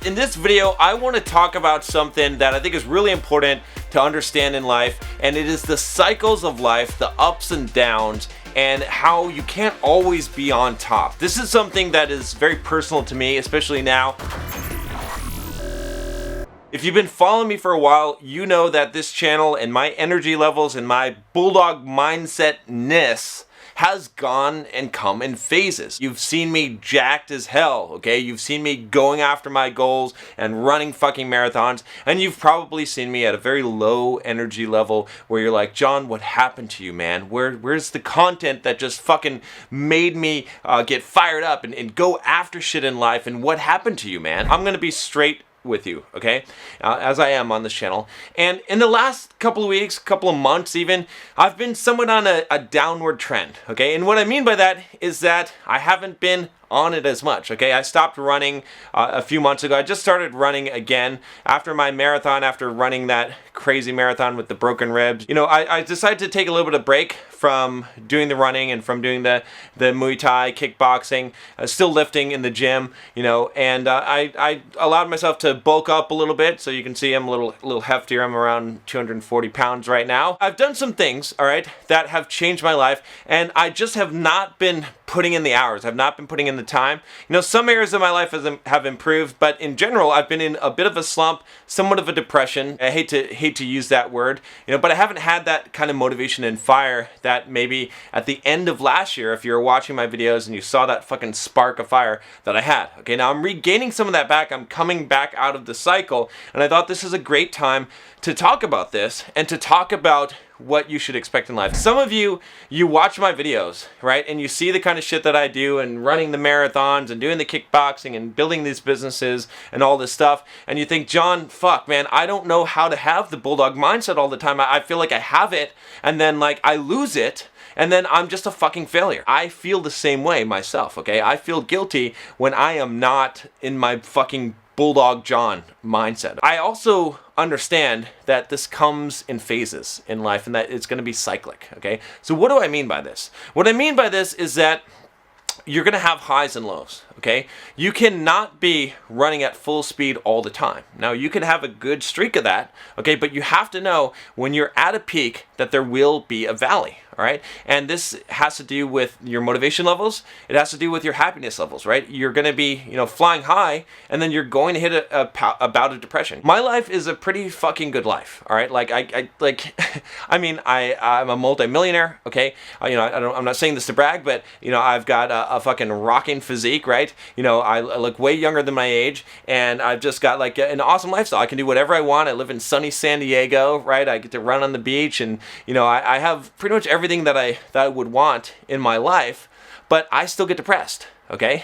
In this video, I want to talk about something that I think is really important to understand in life, and it is the cycles of life, the ups and downs, and how you can't always be on top. This is something that is very personal to me, especially now. If you've been following me for a while, you know that this channel and my energy levels and my Bulldog mindset-ness has gone and come in phases. You've seen me jacked as hell, okay? You've seen me going after my goals and running fucking marathons, and you've probably seen me at a very low energy level where you're like, John, what happened to you, man? Where's the content that just fucking made me get fired up and go after shit in life, and what happened to you, man? I'm gonna be straight with you, okay, as I am on this channel. And in the last couple of weeks, couple of months even, I've been somewhat on a downward trend, okay? And what I mean by that is that I haven't been on it as much, okay? I stopped running a few months ago. I just started running again after my marathon, after running that crazy marathon with the broken ribs. You know, I decided to take a little bit of break from doing the running and from doing the muay thai, kickboxing, still lifting in the gym, you know, and I allowed myself to bulk up a little bit. So you can see I'm a little heftier. I'm around 240 pounds right now. I've done some things, all right, that have changed my life, and I just have not been putting in the hours. I've not been putting in the time. You know, some areas of my life have improved, but in general, I've been in a bit of a slump, somewhat of a depression. I hate to use that word, you know, but I haven't had that kind of motivation and fire that maybe at the end of last year, if you were watching my videos and you saw that fucking spark of fire that I had. Okay, now I'm regaining some of that back. I'm coming back out of the cycle, and I thought this is a great time to talk about this and to talk about what you should expect in life. Some of you watch my videos, right? And you see the kind of shit that I do and running the marathons and doing the kickboxing and building these businesses and all this stuff. And you think, John, fuck, man, I don't know how to have the Bulldog mindset all the time. I feel like I have it, and then like I lose it, and then I'm just a fucking failure. I feel the same way myself, okay? I feel guilty when I am not in my fucking Bulldog John mindset. I also understand that this comes in phases in life and that it's going to be cyclic, okay? So what do I mean by this? What I mean by this is that you're going to have highs and lows, okay? You cannot be running at full speed all the time. Now, you can have a good streak of that, okay? But you have to know when you're at a peak that there will be a valley, all right? And this has to do with your motivation levels. It has to do with your happiness levels, right? You're going to be, you know, flying high, and then you're going to hit a bout of depression. My life is a pretty fucking good life, all right? Like, I mean, I'm a multi-millionaire, okay? You know, I'm not saying this to brag, but, you know, I've got a fucking rocking physique, right? You know, I look way younger than my age, and I've just got like an awesome lifestyle. I can do whatever I want. I live in sunny San Diego, right? I get to run on the beach, and, you know, I have pretty much everything that I would want in my life, but I still get depressed, okay?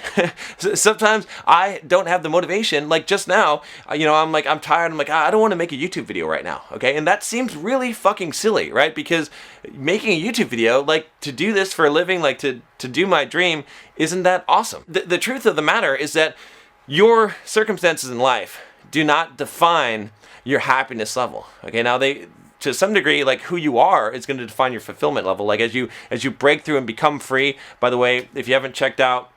Sometimes I don't have the motivation. Like just now, you know, I'm tired. I'm like, I don't want to make a YouTube video right now, okay? And that seems really fucking silly, right? Because making a YouTube video, like to do this for a living, like to do my dream, isn't that awesome? The truth of the matter is that your circumstances in life do not define your happiness level, okay? Now to some degree, like who you are is going to define your fulfillment level. Like as you break through and become free. By the way, if you haven't check out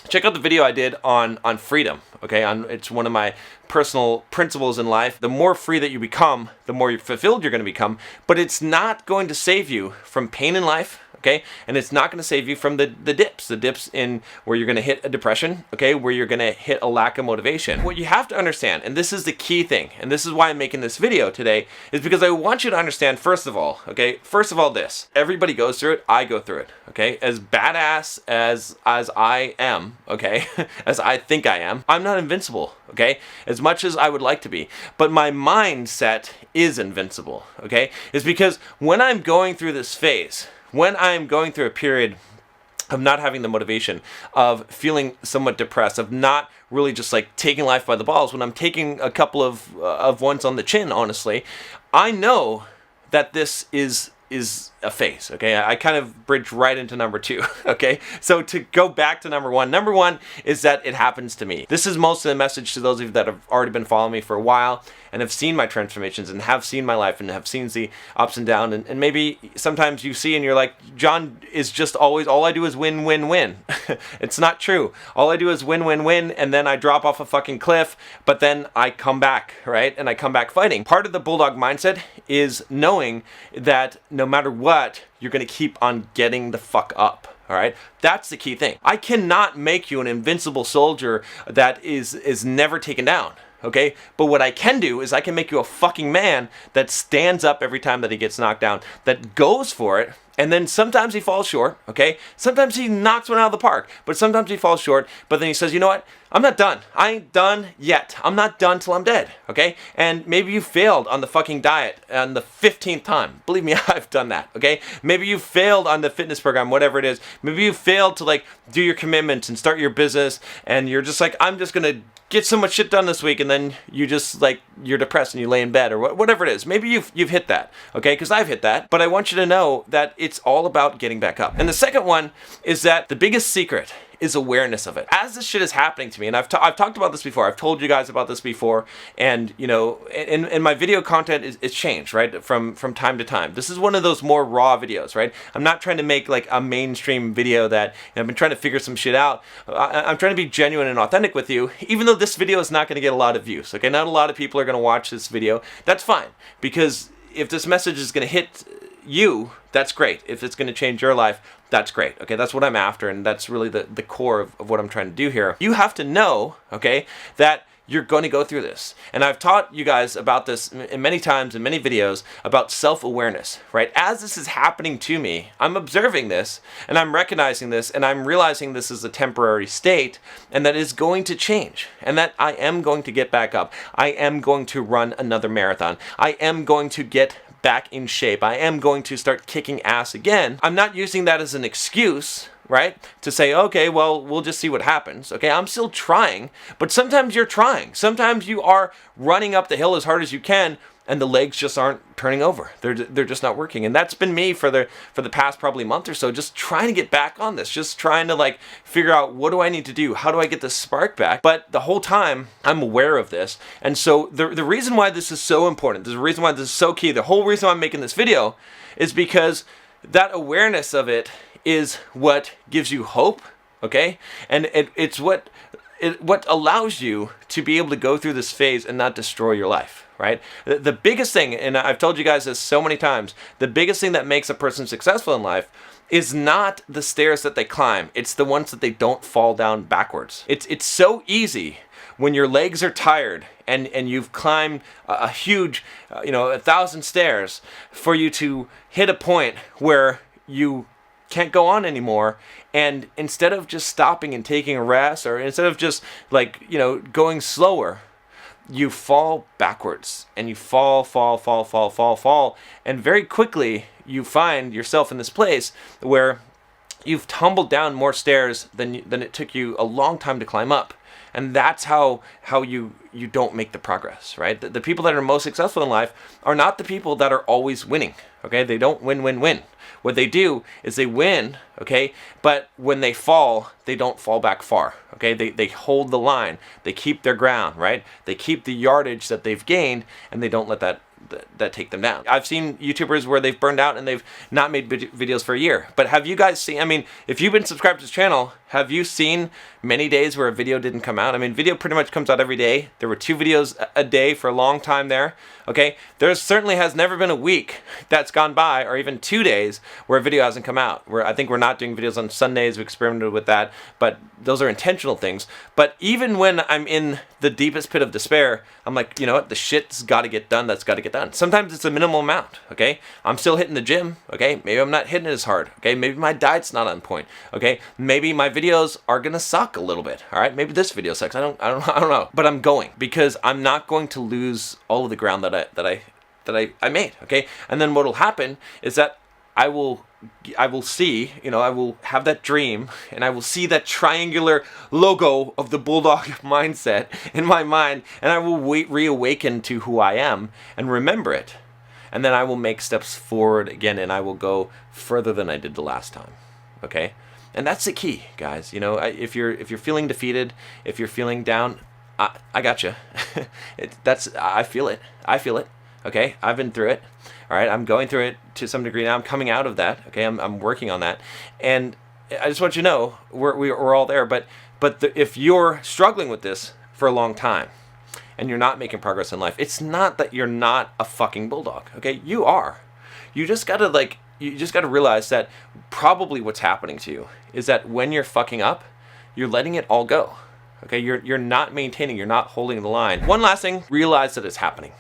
the video I did on freedom, okay? It's one of my personal principles in life. The more free that you become, the more fulfilled you're going to become, but it's not going to save you from pain in life, okay? And it's not going to save you from the dips in where you're going to hit a depression, okay? Where you're going to hit a lack of motivation. What you have to understand, and this is the key thing, and this is why I'm making this video today, is because I want you to understand, first of all, okay? First of all, this. Everybody goes through it. I go through it, okay? As badass as I am, okay? As I think I am, I'm not invincible, okay? As much as I would like to be. But my mindset is invincible, okay? It's because when I'm going through this phase, when I'm going through a period of not having the motivation, of feeling somewhat depressed, of not really just like taking life by the balls, when I'm taking a couple of ones on the chin, honestly, I know that this is is a phase, okay? I kind of bridge right into number 2, okay? So to go back to number 1 is that it happens to me. This is mostly a message to those of you that have already been following me for a while and have seen my transformations and have seen my life and have seen the ups and downs, and maybe sometimes you see and you're like, John is just always, all I do is win, win, win. It's not true. All I do is win, win, win, and then I drop off a fucking cliff, but then I come back, right? And I come back fighting. Part of the Bulldog mindset is knowing that no matter what, you're going to keep on getting the fuck up. All right, that's the key thing. I cannot make you an invincible soldier that is never taken down. Okay, but what I can do is I can make you a fucking man that stands up every time that he gets knocked down, that goes for it, and then sometimes he falls short, okay? Sometimes he knocks one out of the park, but sometimes he falls short, but then he says, you know what? I'm not done. I ain't done yet. I'm not done till I'm dead, okay? And maybe you failed on the fucking diet on the 15th time. Believe me, I've done that, okay? Maybe you failed on the fitness program, whatever it is. Maybe you failed to like do your commitments and start your business, and you're just like, I'm just gonna get so much shit done this week, and then you just like, you're depressed and you lay in bed or whatever it is. Maybe you've hit that, okay? Because I've hit that, but I want you to know that it's all about getting back up. And the second one is that the biggest secret is awareness of it. As this shit is happening to me, and I've talked about this before, I've told you guys about this before, and you know, and my video content is changed, right, from time to time. This is one of those more raw videos, right? I'm not trying to make like a mainstream video that, you know, I've been trying to figure some shit out. I'm trying to be genuine and authentic with you, even though this video is not going to get a lot of views, okay? Not a lot of people are going to watch this video. That's fine, because if this message is going to hit you, that's great. If it's going to change your life, that's great. Okay, that's what I'm after, and that's really the core of what I'm trying to do here. You have to know, okay, that you're going to go through this. And I've taught you guys about this many times in many videos about self-awareness, right? As this is happening to me, I'm observing this, and I'm recognizing this, and I'm realizing this is a temporary state, and that is going to change, and that I am going to get back up. I am going to run another marathon. I am going to get back in shape. I am going to start kicking ass again. I'm not using that as an excuse, right? To say, okay, well, we'll just see what happens. Okay, I'm still trying, but sometimes you're trying. Sometimes you are running up the hill as hard as you can, and the legs just aren't turning over. They're just not working. And that's been me for the past probably month or so, just trying to get back on this, just trying to like figure out, what do I need to do? How do I get the spark back? But the whole time I'm aware of this. And so the reason why this is so important, the reason why this is so key, the whole reason why I'm making this video is because that awareness of it is what gives you hope, okay? And it's what allows you to be able to go through this phase and not destroy your life, right? The biggest thing, and I've told you guys this so many times, the biggest thing that makes a person successful in life is not the stairs that they climb. It's the ones that they don't fall down backwards. It's so easy when your legs are tired and you've climbed a huge, 1,000 stairs, for you to hit a point where you can't go on anymore, and instead of just stopping and taking a rest, or instead of just like, going slower, you fall backwards, and you fall, and very quickly you find yourself in this place where you've tumbled down more stairs than it took you a long time to climb up. And that's how you don't make the progress, right? The people that are most successful in life are not the people that are always winning, okay? They don't win. What they do is they win, okay? But when they fall, they don't fall back far, okay? They hold the line. They keep their ground, right? They keep the yardage that they've gained, and they don't let that take them down. I've seen YouTubers where they've burned out and they've not made videos for a year. But have you guys seen, if you've been subscribed to this channel, have you seen many days where a video didn't come out? Video pretty much comes out every day. There were 2 videos a day for a long time there, okay? There certainly has never been a week that's gone by, or even 2 days, where a video hasn't come out. I think we're not doing videos on Sundays. We experimented with that, but those are intentional things. But even when I'm in the deepest pit of despair, I'm like, you know what? The shit's got to get done. That's got to get done. Sometimes it's a minimal amount, okay? I'm still hitting the gym, okay? Maybe I'm not hitting it as hard, okay? Maybe my diet's not on point, okay? Maybe my videos are gonna suck a little bit, all right? Maybe this video sucks. I don't know. But I'm going, because I'm not going to lose all of the ground that I made, okay? And then what'll happen is that I will see, I will have that dream, and I will see that triangular logo of the Bulldog mindset in my mind, and I will reawaken to who I am and remember it. and then I will make steps forward again, and I will go further than I did the last time. Okay? And that's the key, guys. You know, if you're feeling defeated, if you're feeling down, I got you. I feel it. Okay, I've been through it. All right, I'm going through it to some degree now. I'm coming out of that. Okay, I'm working on that, and I just want you to know we're all there. But if you're struggling with this for a long time, and you're not making progress in life, it's not that you're not a fucking bulldog. Okay, you are. You just gotta realize that probably what's happening to you is that when you're fucking up, you're letting it all go. Okay, you're not maintaining, you're not holding the line. One last thing, realize that it's happening.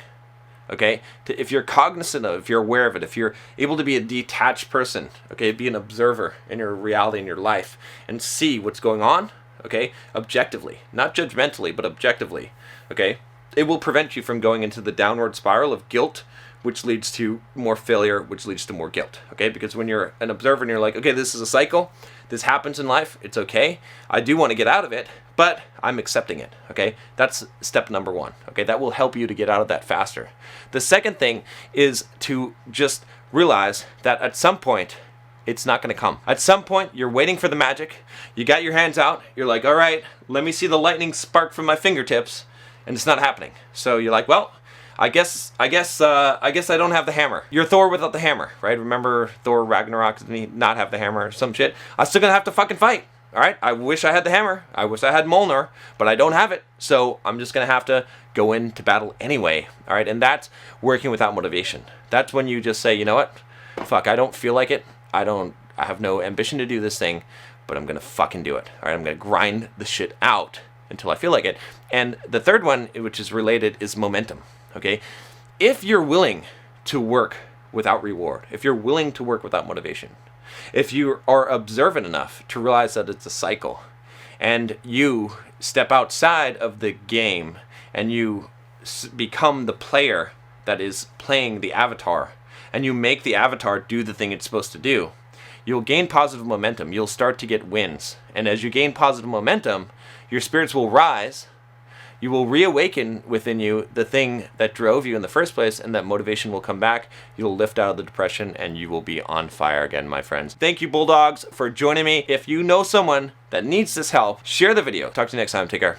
Okay, if you're cognizant of, if you're aware of it, if you're able to be a detached person, okay, be an observer in your reality, in your life, and see what's going on, okay, objectively, not judgmentally, but objectively, okay, it will prevent you from going into the downward spiral of guilt, which leads to more failure, which leads to more guilt, okay? Because when you're an observer and you're like, okay, this is a cycle, this happens in life, it's okay, I do want to get out of it, but I'm accepting it, okay? That's step number one, okay? That will help you to get out of that faster. The second thing is to just realize that at some point, it's not going to come. At some point, you're waiting for the magic, you got your hands out, you're like, all right, let me see the lightning spark from my fingertips, and it's not happening. So you're like, well, I guess I don't have the hammer. You're Thor without the hammer, right? Remember Thor Ragnarok didn't he not have the hammer or some shit? I'm still gonna have to fucking fight. All right? I wish I had the hammer. I wish I had Mjolnir, but I don't have it. So I'm just gonna have to go into battle anyway. All right? And that's working without motivation. That's when you just say, you know what? Fuck, I don't feel like it. I have no ambition to do this thing, but I'm gonna fucking do it. All right? I'm gonna grind the shit out until I feel like it. And the third one, which is related, is momentum. Okay, if you're willing to work without reward, if you're willing to work without motivation, if you are observant enough to realize that it's a cycle, and you step outside of the game and you become the player that is playing the avatar, and you make the avatar do the thing it's supposed to do, you'll gain positive momentum. You'll start to get wins. And as you gain positive momentum, your spirits will rise. You will reawaken within you the thing that drove you in the first place, and that motivation will come back. You'll lift out of the depression, and you will be on fire again, my friends. Thank you, Bulldogs, for joining me. If you know someone that needs this help, share the video. Talk to you next time. Take care.